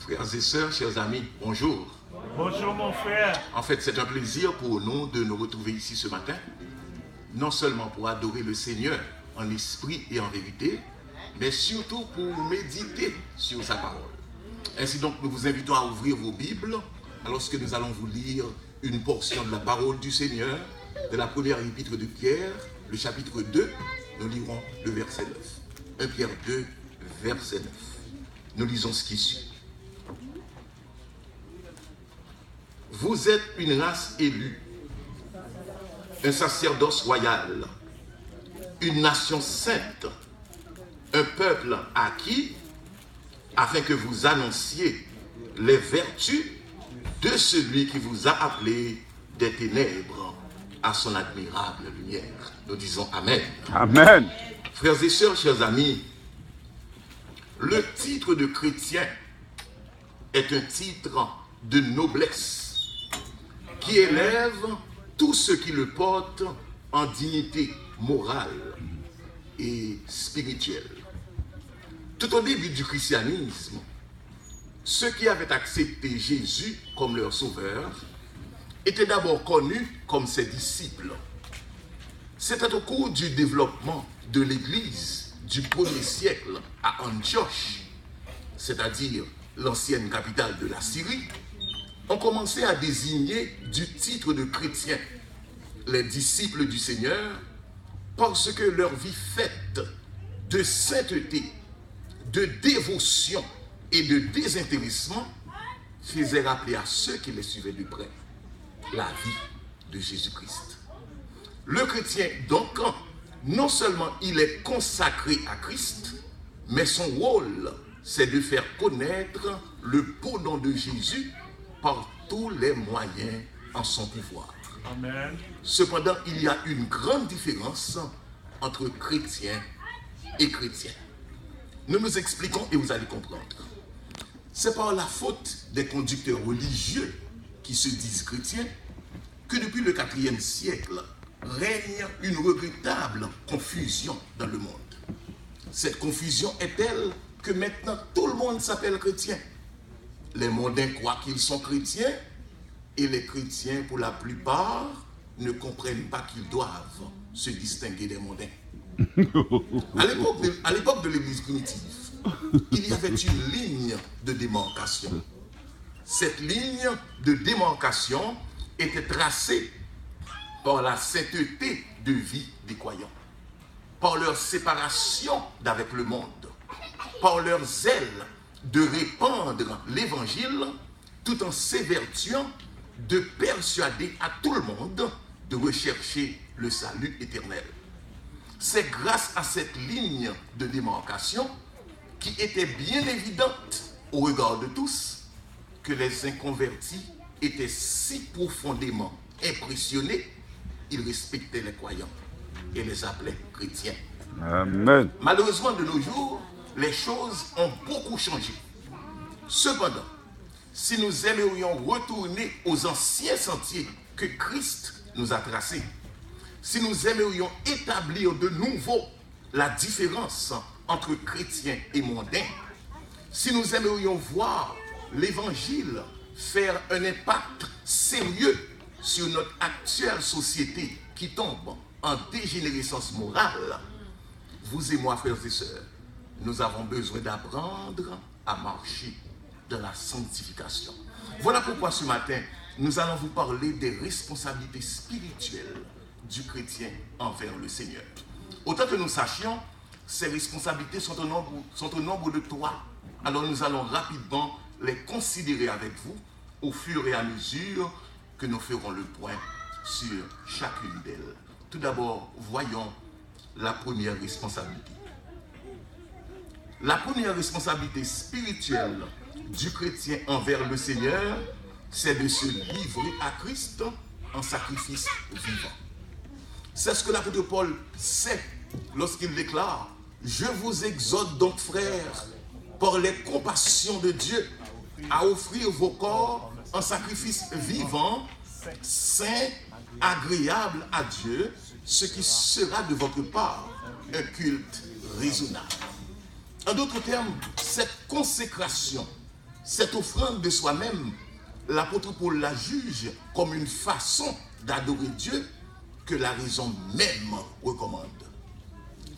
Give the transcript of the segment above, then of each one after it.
Frères et sœurs, chers amis, bonjour. Bonjour mon frère. En fait, c'est un plaisir pour nous de nous retrouver ici ce matin, non seulement pour adorer le Seigneur en esprit et en vérité, mais surtout pour méditer sur sa parole. Ainsi donc, nous vous invitons à ouvrir vos Bibles, lorsque nous allons vous lire une portion de la parole du Seigneur, de la première épître de Pierre, le chapitre 2, nous lirons le verset 9. 1 Pierre 2, verset 9. Nous lisons ce qui suit. Vous êtes une race élue, un sacerdoce royal, une nation sainte, un peuple acquis, afin que vous annonciez les vertus de celui qui vous a appelé des ténèbres à son admirable lumière. Nous disons Amen. Amen. Frères et sœurs, chers amis, le titre de chrétien est un titre de noblesse qui élève tous ceux qui le portent en dignité morale et spirituelle. Tout au début du christianisme, ceux qui avaient accepté Jésus comme leur sauveur étaient d'abord connus comme ses disciples. C'était au cours du développement de l'Église du 1er siècle à Antioche, c'est-à-dire l'ancienne capitale de la Syrie, on commençait à désigner du titre de chrétien les disciples du Seigneur parce que leur vie faite de sainteté, de dévotion et de désintéressement faisait rappeler à ceux qui les suivaient de près la vie de Jésus-Christ. Le chrétien, donc, non seulement il est consacré à Christ, mais son rôle, c'est de faire connaître le beau nom de Jésus par tous les moyens en son pouvoir. Amen. Cependant, il y a une grande différence entre chrétien et chrétien. Nous nous expliquons et vous allez comprendre. C'est par la faute des conducteurs religieux qui se disent chrétiens que depuis le 4e siècle règne une regrettable confusion dans le monde. Cette confusion est telle que maintenant tout le monde s'appelle chrétien. Les mondains croient qu'ils sont chrétiens et les chrétiens, pour la plupart, ne comprennent pas qu'ils doivent se distinguer des mondains. À l'époque de l'Église primitive, il y avait une ligne de démarcation. Cette ligne de démarcation était tracée par la sainteté de vie des croyants, par leur séparation d'avec le monde, par leur zèle de répandre l'évangile tout en s'évertuant de persuader à tout le monde de rechercher le salut éternel. C'est grâce à cette ligne de démarcation qui était bien évidente au regard de tous que les inconvertis étaient si profondément impressionnés, ils respectaient les croyants et les appelaient chrétiens. Amen. Malheureusement, de nos jours, les choses ont beaucoup changé. Cependant, si nous aimerions retourner aux anciens sentiers que Christ nous a tracés, si nous aimerions établir de nouveau la différence entre chrétiens et mondains, si nous aimerions voir l'évangile faire un impact sérieux sur notre actuelle société qui tombe en dégénérescence morale, vous et moi, frères et sœurs, nous avons besoin d'apprendre à marcher dans la sanctification. Voilà pourquoi ce matin, nous allons vous parler des responsabilités spirituelles du chrétien envers le Seigneur. Autant que nous sachions, ces responsabilités sont au nombre de 3. Alors nous allons rapidement les considérer avec vous au fur et à mesure que nous ferons le point sur chacune d'elles. Tout d'abord, voyons la première responsabilité. La première responsabilité spirituelle du chrétien envers le Seigneur, c'est de se livrer à Christ en sacrifice vivant. C'est ce que l'apôtre Paul sait lorsqu'il déclare « Je vous exhorte donc, frères, par les compassions de Dieu, à offrir vos corps en sacrifice vivant, saint, agréable à Dieu, ce qui sera de votre part un culte raisonnable. » En d'autres termes, cette consécration, Cette offrande de soi-même, l'apôtre Paul la juge comme une façon d'adorer Dieu que la raison même recommande.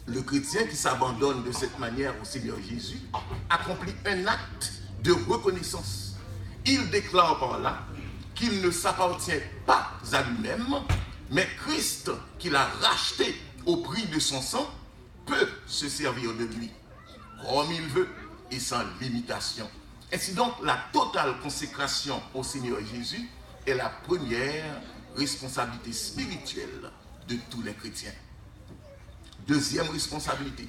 Le chrétien qui s'abandonne de cette manière au Seigneur Jésus accomplit un acte de reconnaissance. Il déclare par là qu'il ne s'appartient pas à lui-même, mais Christ, qui l'a racheté au prix de son sang, peut se servir de lui comme il veut et sans limitation. Ainsi donc, la totale consécration au Seigneur Jésus est la première responsabilité spirituelle de tous les chrétiens. Deuxième responsabilité.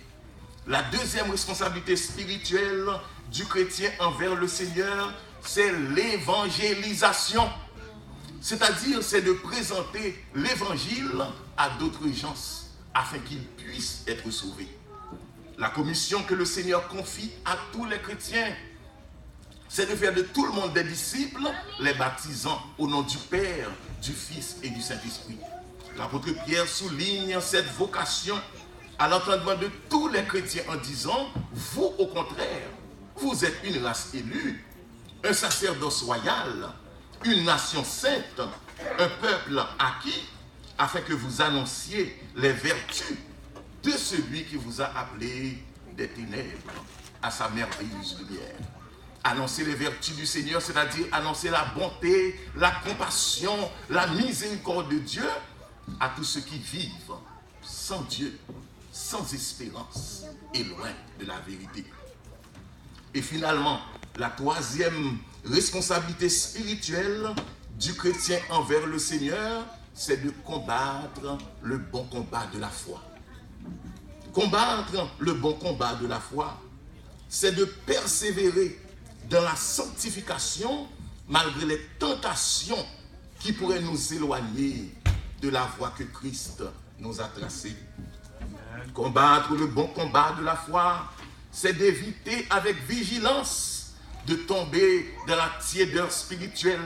La deuxième responsabilité spirituelle du chrétien envers le Seigneur, c'est l'évangélisation. C'est-à-dire, c'est de présenter l'évangile à d'autres gens afin qu'ils puissent être sauvés. La commission que le Seigneur confie à tous les chrétiens, c'est de faire de tout le monde des disciples, les baptisant au nom du Père, du Fils et du Saint-Esprit. L'apôtre Pierre souligne cette vocation à l'entendement de tous les chrétiens en disant, vous au contraire, vous êtes une race élue, un sacerdoce royal, une nation sainte, un peuple acquis, afin que vous annonciez les vertus de celui qui vous a appelé des ténèbres à sa merveilleuse lumière. Annoncer les vertus du Seigneur, c'est-à-dire annoncer la bonté, la compassion, la miséricorde de Dieu à tous ceux qui vivent sans Dieu, sans espérance et loin de la vérité. Et finalement, la troisième responsabilité spirituelle du chrétien envers le Seigneur, c'est de combattre le bon combat de la foi. Combattre le bon combat de la foi, c'est de persévérer dans la sanctification malgré les tentations qui pourraient nous éloigner de la voie que Christ nous a tracée. Combattre le bon combat de la foi, c'est d'éviter avec vigilance de tomber dans la tiédeur spirituelle,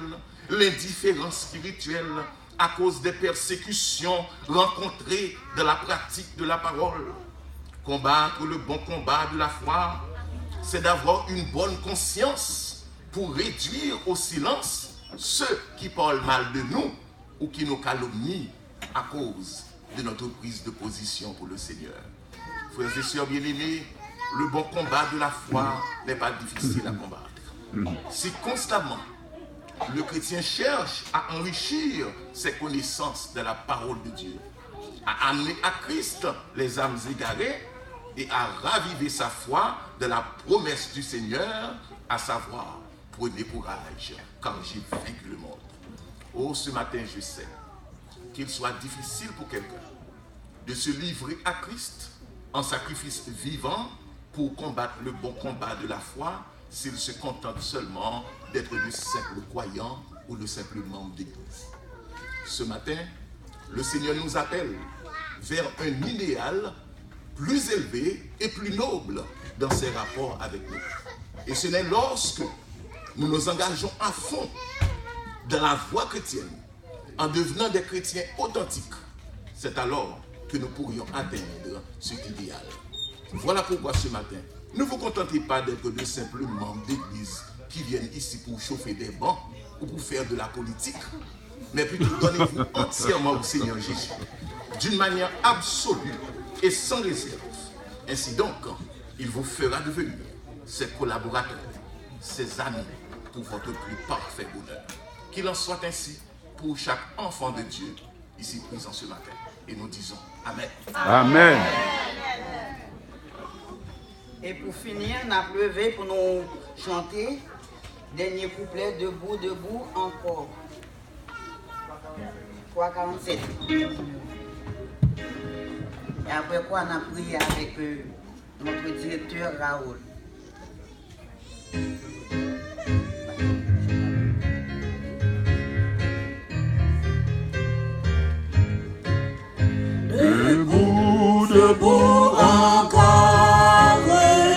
l'indifférence spirituelle à cause des persécutions rencontrées dans la pratique de la parole. Combattre le bon combat de la foi, c'est d'avoir une bonne conscience pour réduire au silence ceux qui parlent mal de nous ou qui nous calomnient à cause de notre prise de position pour le Seigneur. Frères et sœurs bien-aimés, le bon combat de la foi n'est pas difficile à combattre. Si constamment le chrétien cherche à enrichir ses connaissances de la parole de Dieu, à amener à Christ les âmes égarées et à raviver sa foi de la promesse du Seigneur, à savoir, prenez courage, car j'ai vaincu le monde. Oh, ce matin, je sais qu'il soit difficile pour quelqu'un de se livrer à Christ en sacrifice vivant pour combattre le bon combat de la foi s'il se contente seulement d'être de simples croyants ou de simples membres d'église. Ce matin, le Seigneur nous appelle vers un idéal plus élevé et plus noble dans ses rapports avec nous. Et ce n'est lorsque nous nous engageons à fond dans la voie chrétienne, en devenant des chrétiens authentiques, c'est alors que nous pourrions atteindre cet idéal. Voilà pourquoi ce matin, ne vous contentez pas d'être de simples membres d'église qui viennent ici pour chauffer des bancs ou pour faire de la politique, mais plutôt donnez-vous entièrement au Seigneur Jésus, d'une manière absolue et sans réserve. Ainsi donc, il vous fera devenir ses collaborateurs, ses amis pour votre plus parfait bonheur. Qu'il en soit ainsi pour chaque enfant de Dieu ici présent ce matin. Et nous disons Amen. Amen. Et pour finir, on a levé pour nous chanter dernier couplet, debout, debout, encore. 347. Et après quoi, on a prié avec notre directeur Raoul. Debout, debout, encore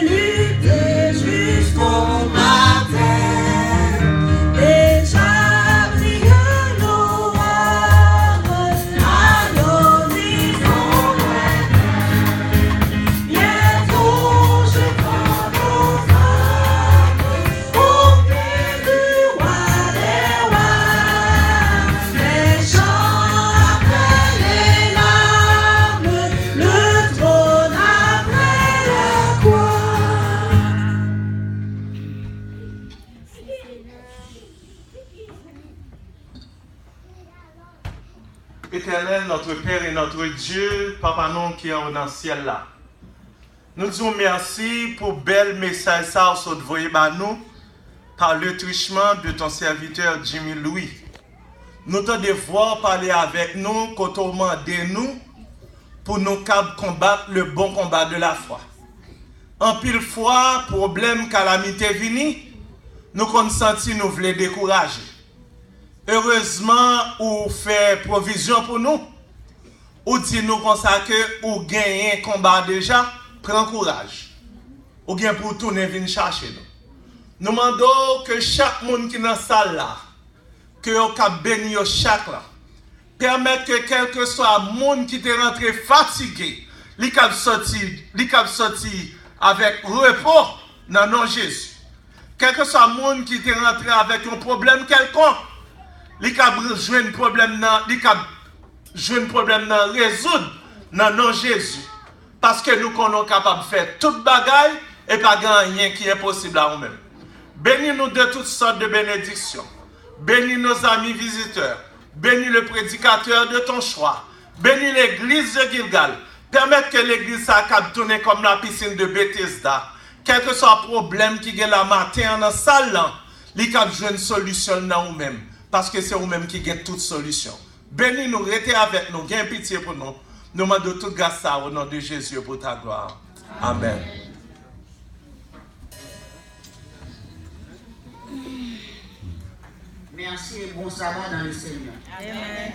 lutter jusqu'au matin. Déjà brille l'aurore à l'horizon lointain. Bientôt je prends nos âmes au notre Père et notre Dieu, Papa non qui est dans le ciel là. Nous disons merci pour le bel message ça que vous voyez nous par le truchement de ton serviteur Jimmy Louis. Nous te devoir parler avec nous, commander nous pour nous combattre le bon combat de la foi. En pile fois, problème, calamité vini, nous consenti nous voulons décourager. Heureusement, ou fait provision pour nous, ou dit nous comme ça que ou gagne un combat déjà, prends courage. Ou gagne pour tourner venir chercher nous. Nous demandons que chaque monde qui est dans la salle là, que vous béni chaque là, permettre que quel que soit le monde qui est rentré fatigué, il cap sorti avec repos dans nom Jésus. Quel que soit le monde qui est rentré avec un problème quelconque, il cap jouer un problème dans résoudre dans nom Jésus. Parce que nous sommes capables de faire toute bagaille et pas rien qui est possible à nous-mêmes. Bénis-nous de toutes sortes de bénédictions. Bénis nos amis visiteurs. Bénis le prédicateur de ton choix. Bénis l'église de Gilgal. Permets que l'église soit tourner comme la piscine de Bethesda. Quel que soit le problème qui est la matin dans la salle, il y a une solution dans nous-mêmes. Parce que c'est nous-mêmes qui avons toute solution. Bénis-nous, restez avec nous, gagne pitié pour nous. Nous demandons tout grâce au nom de Jésus pour ta gloire. Amen. Merci et bon sabbat dans le Seigneur. Amen.